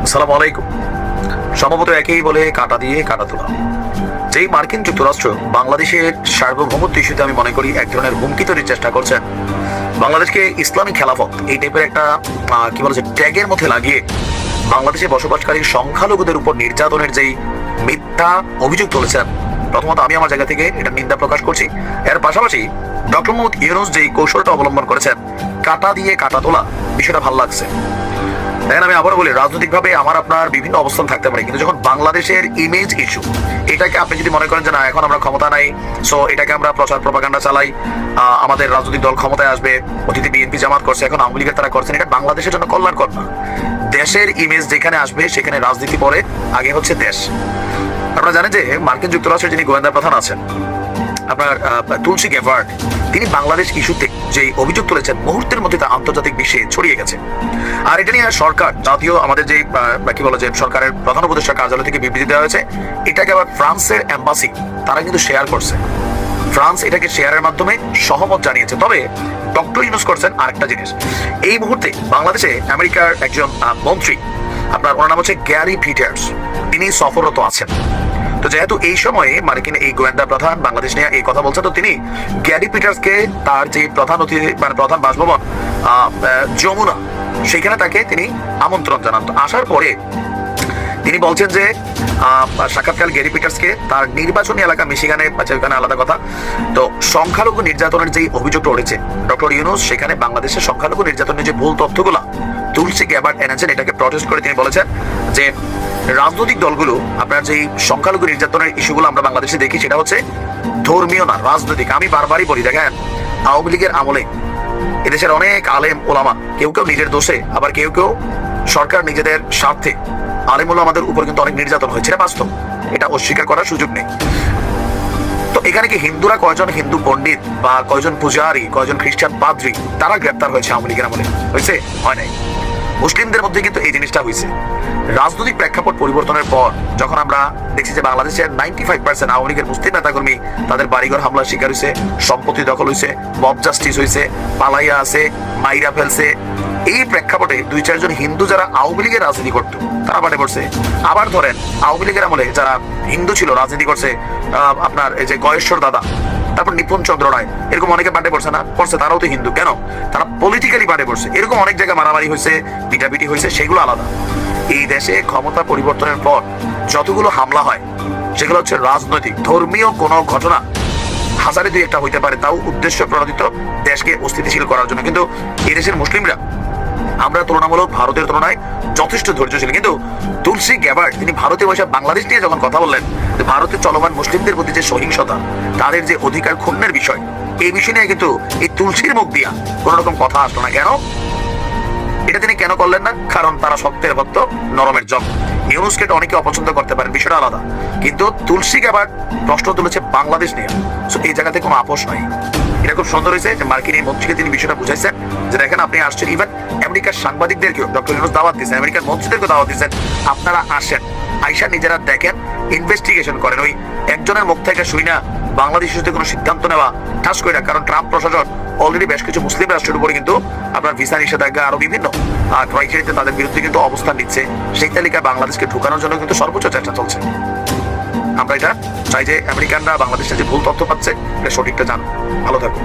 আসসালামু আলাইকুম। সম্ভবত একেই বলে কাটা দিয়ে কাটা তোলা। যেই মার্কিন যুক্তরাষ্ট্র বাংলাদেশের সার্বভৌমত্ব ইস্যুতে আমি মনে করি এক ধরনের হুমকি তৈরির চেষ্টা করছেন, বাংলাদেশকে ইসলামিক খেলাফত এই টাইপের একটা কি বলা যায় ট্যাগের মধ্যে লাগিয়ে বাংলাদেশে বসবাসকারী সংখ্যালঘুদের উপর নির্যাতনের যেই মিথ্যা অভিযোগ তুলেছেন, প্রথমত আমি আমার জায়গা থেকে এটা নিন্দা প্রকাশ করছি। এর পাশাপাশি ডক্টর মোহাম্মদ ইউনূস যেই কৌশলটা অবলম্বন করেছেন, কাটা দিয়ে কাটা তোলা, বিষয়টা ভালো লাগছে। দেখেন, আমি আবার বলি, রাজনৈতিকভাবে আমার আপনার বিভিন্ন অবস্থান থাকতে পারে, কিন্তু যখন বাংলাদেশের ইমেজ ইস্যু, এটাকে আপনি যদি মনে করেন যে না এখন আমরা ক্ষমতা নাই, সো এটাকে আমরা প্রচার প্রপাগান্ডা চালাই, আমাদের রাজনৈতিক দল ক্ষমতায় আসবে, অতীতে বিএনপি জামাত করছে, এখন আওয়ামী লীগের তারা করছেন, এটা বাংলাদেশের জন্য কল্যাণকর না। দেশের ইমেজ যেখানে আসবে সেখানে রাজনীতি পরে, আগে হচ্ছে দেশ। আপনারা জানেন যে মার্কিন যুক্তরাষ্ট্রের যিনি গোয়েন্দা প্রধান আছেন, আপনার তুলসী গ্যাবার্ড, তিনি বাংলাদেশ ইস্যুতে যে অভিযোগ তুলেছেন, মুহূর্তের মধ্যে তা আন্তর্জাতিক বিশ্বে ছড়িয়ে গেছে। আর এটা নিয়ে সরকার, জাতীয় আমাদের যে কি বলে যে সরকারের প্রধান উপদেষ্টা কার্যালয় থেকে বিবৃতি দেওয়া হয়েছে, এটাকে আবার ফ্রান্সের এম্বাসি তারা কিন্তু শেয়ার করছে। ফ্রান্স এটাকে শেয়ারের মাধ্যমে সহমত জানিয়েছে। তবে ডক্টর ইউনূস করছেন আরেকটা জিনিস। এই মুহূর্তে বাংলাদেশে আমেরিকার একজন মন্ত্রী, আপনার ওনার নাম হচ্ছে গ্যারি পিটার্স, তিনি সফররত আছেন। তো যেহেতু এই সময়ে মার্কিন এই গোয়েন্দা প্রধান বাংলাদেশ নিয়ে এই কথা বলছে, তো তিনি গ্যারি পিটার্সকে তার যে প্রধান অতিথি মানে প্রধান বাসভবন যমুনা, সেখানে তাকে তিনি আমন্ত্রণ জানান। তো আসার পরে তিনি বলছেন যে সাক্ষাৎকার গ্যারি পিটার্সকে তার নির্বাচনী এলাকা মিশিগানে, ওখানে আলাদা কথা। তো সংখ্যালঘু নির্যাতনের যে অভিযোগটা উঠেছে, ডক্টর ইউনূস সেখানে বাংলাদেশের সংখ্যালঘু নির্যাতনের যে ভুল তথ্যগুলো তুলসী গ্যাবার্ড এনেছেন, এটাকে প্রটেস্ট করে তিনি বলেছেন যে রাজনৈতিক দলগুলো আপনার যে সংখ্যালঘু নির্যাতনের ইস্যুগুলো আমরা বাংলাদেশে দেখি, সেটা হচ্ছে ধর্মীয় না, রাজনৈতিক। আমি বারবারই বলি, দেখেন আওয়ামী লীগের আমলে এদেশের অনেক আলেম ওলামা, কেউ কেউ নিজের দোষে, আবার কেউ কেউ সরকার নিজেদের স্বার্থে আলেম ওলামাদের উপর কিন্তু অনেক নির্যাতন হয়েছে, এটা বাস্তব, এটা অস্বীকার করার সুযোগ নেই। তো এখানে কি হিন্দুরা কয়জন হিন্দু পণ্ডিত বা কয়জন পূজারী, কয়জন খ্রিস্টান পাদ্রী তারা গ্রেপ্তার হয়েছে আওয়ামী লীগের আমলে? হয়েছে? হয় নাই। মুসলিমদের মধ্যে কিন্তু এই জিনিসটা হয়েছে। রাজনৈতিক প্রেক্ষাপট পরিবর্তনের পর যখন আমরা দেখছি যে বাংলাদেশের 95% আওয়ামী লীগের মুসলিম নেতাকর্মী তাদের বাড়িঘর হামলার শিকার হয়েছে, সম্পত্তি দখল হয়েছে, মব জাস্টিস হয়েছে, পালাইয়া আছে, মাইরা ফেলছে, এই প্রেক্ষাপটে 2-4 জন হিন্দু যারা আওয়ামী লীগের রাজনীতি করতো তারা বাড়ে পড়ছে। আবার ধরেন আওয়ামী লীগের আমলে যারা হিন্দু ছিল রাজনীতি করছে, আপনার এই যে গয়েশ্বর দাদা, তারপর নিপুণ চন্দ্র রায়, এরকম অনেকে বাড়ে পড়ছে না? পড়ছে, তারাও তো হিন্দু। কেন? তারা পলিটিক্যালি বাড়ে পড়ছে। এরকম অনেক জায়গায় মারামারি হয়েছে, পিটাপিটি হয়েছে, সেগুলো আলাদা। এই দেশে ক্ষমতা পরিবর্তনের পর যতগুলো হামলা হয় সেগুলো হচ্ছে রাজনৈতিক, ধর্মীয় কোনো ঘটনা হাজারে 2-1টা হইতে পারে, তাও উদ্দেশ্য প্রণোদিত দেশকে অস্থিতিশীল করার জন্য। কিন্তু এদেশের মুসলিমরা আমরা তুলনামূলক ভারতের তুলনায় যথেষ্ট ধৈর্যশীল। কিন্তু তুলসী গ্যাবার্ড তিনি ভারতে বসে বাংলাদেশ নিয়ে যখন কথা বললেন, ভারতে চলমান মুসলিমদের প্রতি যে সহিংসতা, তাদের যে অধিকার ক্ষুণ্ণের বিষয়, এই বিষয় নিয়ে কিন্তু এই তুলসীর মুখ দিয়া কোন রকম কথা আসলো না। কেন? এটা তিনি কেন করলেন না? কারণ তারা শক্তের ভক্ত, নরমের জগ। ইউনূসকে অনেকে অপছন্দ করতে পারেন, বিষয়টা আলাদা। কিন্তু তুলসী গ্যাবার্ড প্রশ্ন তুলেছে বাংলাদেশ নিয়ে, এই জায়গাতে কোনো আপোষ নাই। এটা খুব সুন্দর হয়েছে যে মার্কিন এই মন্ত্রীকে তিনি বিষয়টা বুঝাইছেন যে দেখেন আপনি আসছেন, ইভেন আমেরিকার সাংবাদিকদেরকেও ডক্টর ইউনূস দাওয়াত দিচ্ছেন, আমেরিকার মন্ত্রীদেরকেও দাওয়াত দিচ্ছেন, আপনারা আসেন, আইসা নিজেরা দেখেন, ইনভেস্টিগেশন করেন। ওই একজনের মুখ থেকে শুই না বাংলাদেশ ইস্যুতে কোনো সিদ্ধান্ত নেওয়া ঠাস করে না। কারণ ট্রাম্প প্রশাসন অলরেডি বেশ কিছু মুসলিম রাষ্ট্রের উপরে কিন্তু আপনার ভিসা নিষেধাজ্ঞা, আরো বিভিন্ন ক্রাইটেরিয়াতে তাদের বিরুদ্ধে কিন্তু অবস্থান নিচ্ছে। সেই তালিকায় বাংলাদেশকে ঢুকানোর জন্য কিন্তু সর্বোচ্চ চেষ্টা চলছে। আমরা এটা চাই যে আমেরিকানরা বাংলাদেশে যে ভুল তথ্য পাচ্ছে এটা সঠিকটা জানো। ভালো থাকুন।